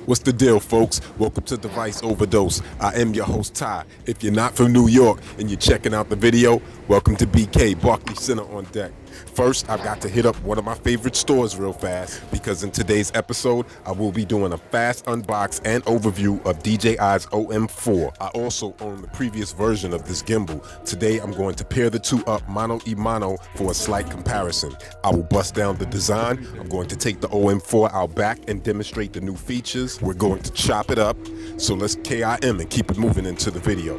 What's the deal, folks? Welcome to Device Overdose. I am your host, Ty. If you're not from New York and you're checking out the video, welcome to BK, Barclays Center on deck. First, I've got to hit up one of my favorite stores real fast because in today's episode, I will be doing a fast unbox and overview of DJI's OM4. I also own the previous version of this gimbal. Today, I'm going to pair the two up mano-a-mano for a slight comparison. I will bust down the design. I'm going to take the OM4 out back and demonstrate the new features. We're going to chop it up. So let's KIM and keep it moving into the video.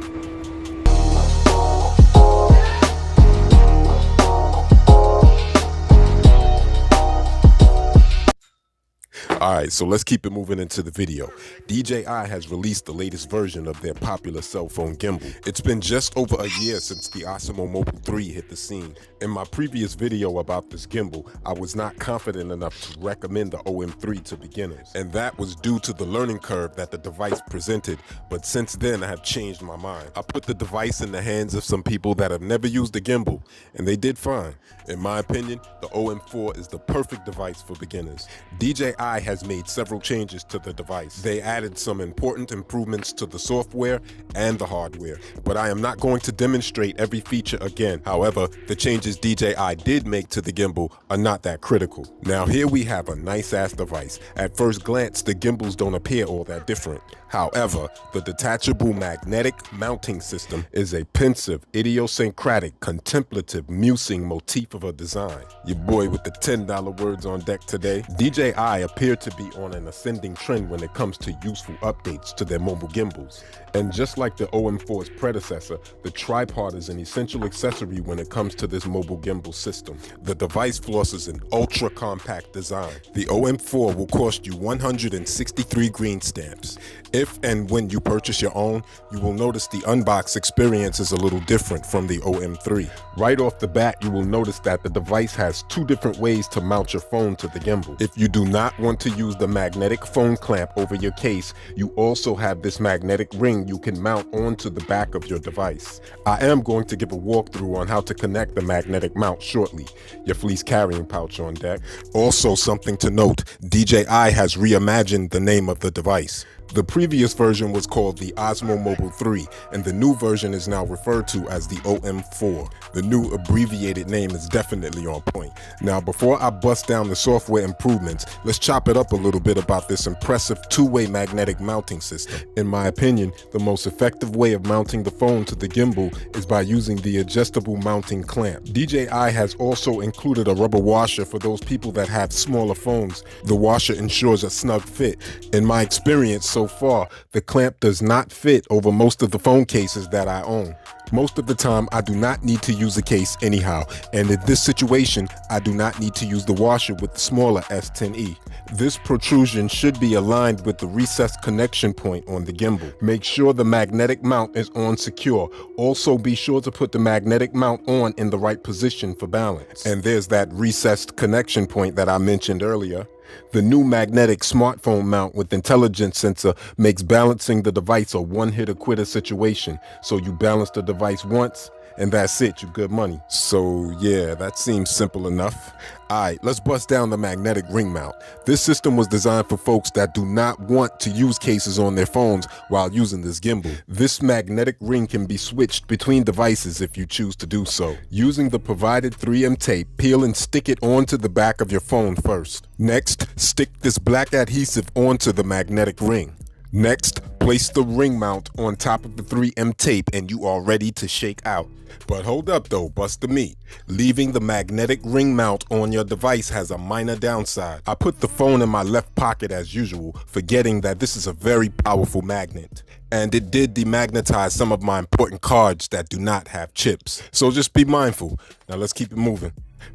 Alright, so let's keep it moving into the video. DJI has released the latest version of their popular cell phone gimbal. It's been just over a year since the Osmo Mobile 3 hit the scene. In my previous video about this gimbal, I was not confident enough to recommend the OM3 to beginners. And that was due to the learning curve that the device presented, but since then I have changed my mind. I put the device in the hands of some people that have never used a gimbal, and they did fine. In my opinion, the OM4 is the perfect device for beginners. DJI has made several changes to the device. They added some important improvements to the software and the hardware, but I am not going to demonstrate every feature again. However, the changes DJI did make to the gimbal are not that critical. Now here we have a nice ass device. At first glance, the gimbals don't appear all that different. However, the detachable magnetic mounting system is a pensive, idiosyncratic, contemplative, musing motif of a design. Your boy with the $10 words on deck today. DJI appear to be on an ascending trend when it comes to useful updates to their mobile gimbals. And just like the OM4's predecessor, the tripod is an essential accessory when it comes to this mobile gimbal system. The device flosses an ultra-compact design. The OM4 will cost you 163 green stamps. If and when you purchase your own, you will notice the unbox experience is a little different from the OM3. Right off the bat, you will notice that the device has two different ways to mount your phone to the gimbal. If you do not want to use the magnetic phone clamp over your case, you also have this magnetic ring you can mount onto the back of your device. I am going to give a walkthrough on how to connect the magnetic mount shortly. Your fleece carrying pouch on deck. Also something to note, DJI has reimagined the name of the device. The previous version was called the Osmo Mobile 3, and the new version is now referred to as the OM4. The new abbreviated name is definitely on point. Now, before I bust down the software improvements, let's chop it up a little bit about this impressive two-way magnetic mounting system. In my opinion, the most effective way of mounting the phone to the gimbal is by using the adjustable mounting clamp. DJI has also included a rubber washer for those people that have smaller phones. The washer ensures a snug fit. In my experience so far, the clamp does not fit over most of the phone cases that I own. Most of the time, I do not need to use a case anyhow, and in this situation, I do not need to use the washer with the smaller S10e. This protrusion should be aligned with the recessed connection point on the gimbal. Make sure the magnetic mount is on secure. Also, be sure to put the magnetic mount on in the right position for balance. And there's that recessed connection point that I mentioned earlier. The new magnetic smartphone mount with intelligence sensor makes balancing the device a one-hitter-quitter situation. So you balance the device once, and that's it, you good money. So yeah, that seems simple enough. Alright, let's bust down the magnetic ring mount. This system was designed for folks that do not want to use cases on their phones while using this gimbal. This magnetic ring can be switched between devices if you choose to do so. Using the provided 3M tape, peel and stick it onto the back of your phone first. Next, stick this black adhesive onto the magnetic ring. Next, place the ring mount on top of the 3M tape and you are ready to shake out. But hold up though, bust the meat. Leaving the magnetic ring mount on your device has a minor downside. I put the phone in my left pocket as usual, forgetting that this is a very powerful magnet. And it did demagnetize some of my important cards that do not have chips. So just be mindful. Now let's keep it moving.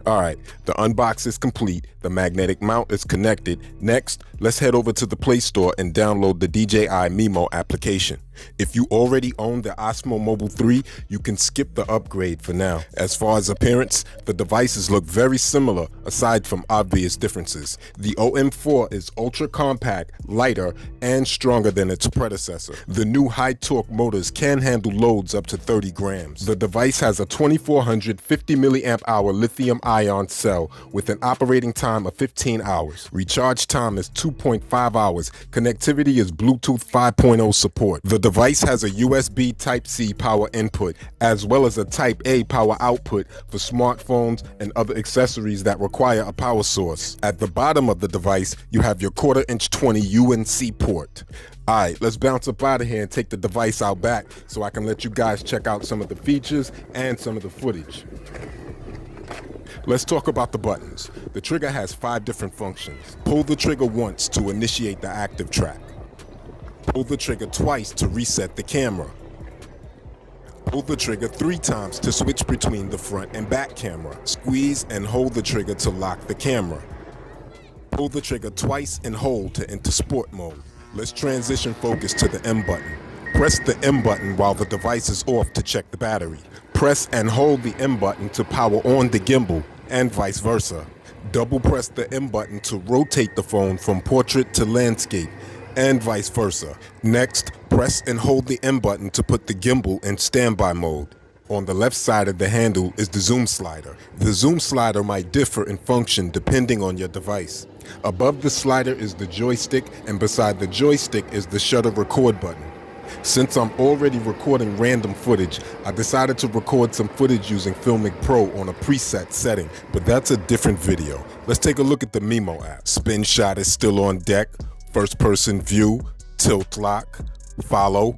Alright, the unbox is complete, the magnetic mount is connected. Next, let's head over to the Play Store and download the DJI Mimo application. If you already own the Osmo Mobile 3, you can skip the upgrade for now. As far as appearance, the devices look very similar aside from obvious differences. The OM4 is ultra compact, lighter, and stronger than its predecessor. The new high torque motors can handle loads up to 30 grams. The device has a 2450 milliamp hour lithium ion cell with an operating time of 15 hours. Recharge time is 2.5 hours. Connectivity is Bluetooth 5.0 support. The device has a USB Type-C power input, as well as a Type-A power output for smartphones and other accessories that require a power source. At the bottom of the device, you have your 1/4" 20 UNC port. Alright, let's bounce up out of here and take the device out back so I can let you guys check out some of the features and some of the footage. Let's talk about the buttons. The trigger has 5 different functions. Pull the trigger once to initiate the active track. Pull the trigger twice to reset the camera. Pull the trigger 3 times to switch between the front and back camera. Squeeze and hold the trigger to lock the camera. Pull the trigger twice and hold to enter sport mode. Let's transition focus to the M button. Press the M button while the device is off to check the battery. Press and hold the M button to power on the gimbal, and vice versa. Double press the M button to rotate the phone from portrait to landscape, and vice versa. Next, press and hold the M button to put the gimbal in standby mode. On the left side of the handle is the zoom slider. The zoom slider might differ in function depending on your device. Above the slider is the joystick, and beside the joystick is the shutter record button. Since I'm already recording random footage, I decided to record some footage using Filmic Pro on a preset setting, but that's a different video. Let's take a look at the Mimo app. Spin shot is still on deck. First person view, tilt lock, follow,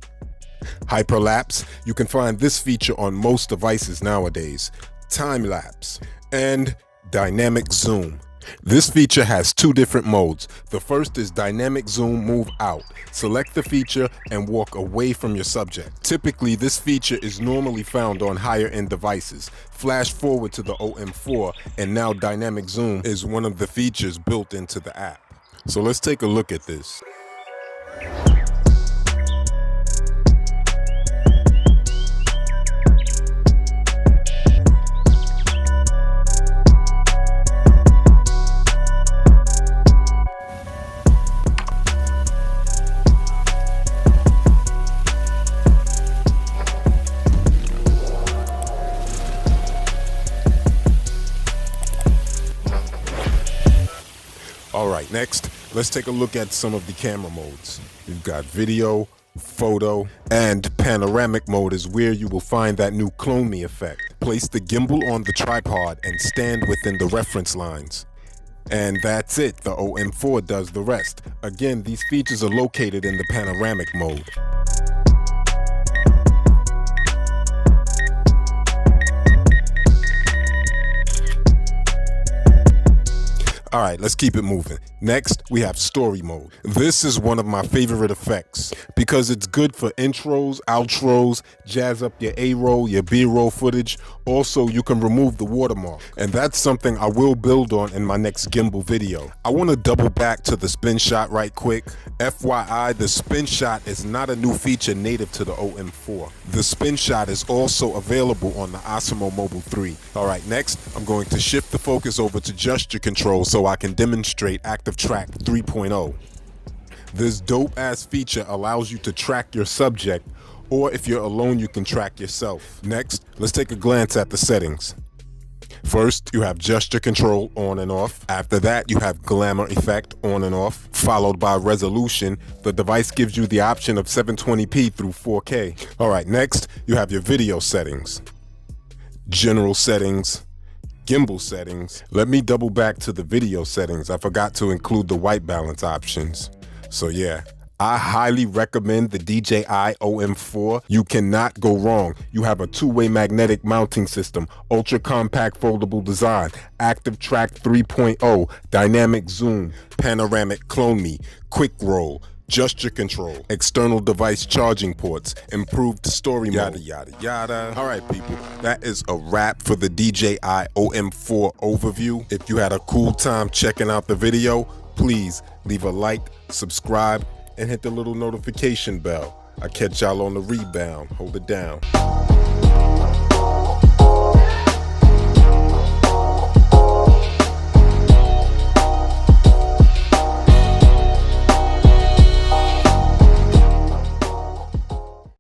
hyperlapse. You can find this feature on most devices nowadays. Time lapse and dynamic zoom. This feature has 2 different modes. The first is dynamic zoom move out. Select the feature and walk away from your subject. Typically, this feature is normally found on higher end devices. Flash forward to the OM4 and now dynamic zoom is one of the features built into the app. So let's take a look at this. Alright, next, let's take a look at some of the camera modes. We've got video, photo, and panoramic mode is where you will find that new clone me effect. Place the gimbal on the tripod and stand within the reference lines. And that's it, the OM4 does the rest. Again, these features are located in the panoramic mode. Alright, let's keep it moving. Next, we have story mode. This is one of my favorite effects because it's good for intros, outros, jazz up your A-roll, your B-roll footage. Also, you can remove the watermark. And that's something I will build on in my next gimbal video. I want to double back to the spin shot right quick. FYI, the spin shot is not a new feature native to the OM4. The spin shot is also available on the Osmo Mobile 3. Alright, next, I'm going to shift the focus over to gesture control so I can demonstrate Active Track 3.0. This dope ass feature allows you to track your subject, or if you're alone you can track yourself. Next, let's take a glance at the settings. First, you have gesture control on and off. After that, you have glamour effect on and off, followed by resolution. The device gives you the option of 720p through 4K. Alright, next, you have your video settings, general settings, gimbal settings. Let me double back to the video settings. I forgot to include the white balance options. So yeah, I highly recommend the DJI OM4. You cannot go wrong. You have a 2-way magnetic mounting system, ultra compact foldable design, Active Track 3.0, dynamic zoom, panoramic clone me, quick roll, gesture control, external device charging ports, improved story mode, yada yada. Alright people, that is a wrap for the DJI OM4 overview. If you had a cool time checking out the video, please leave a like, subscribe, and hit the little notification bell. I catch y'all on the rebound. Hold it down.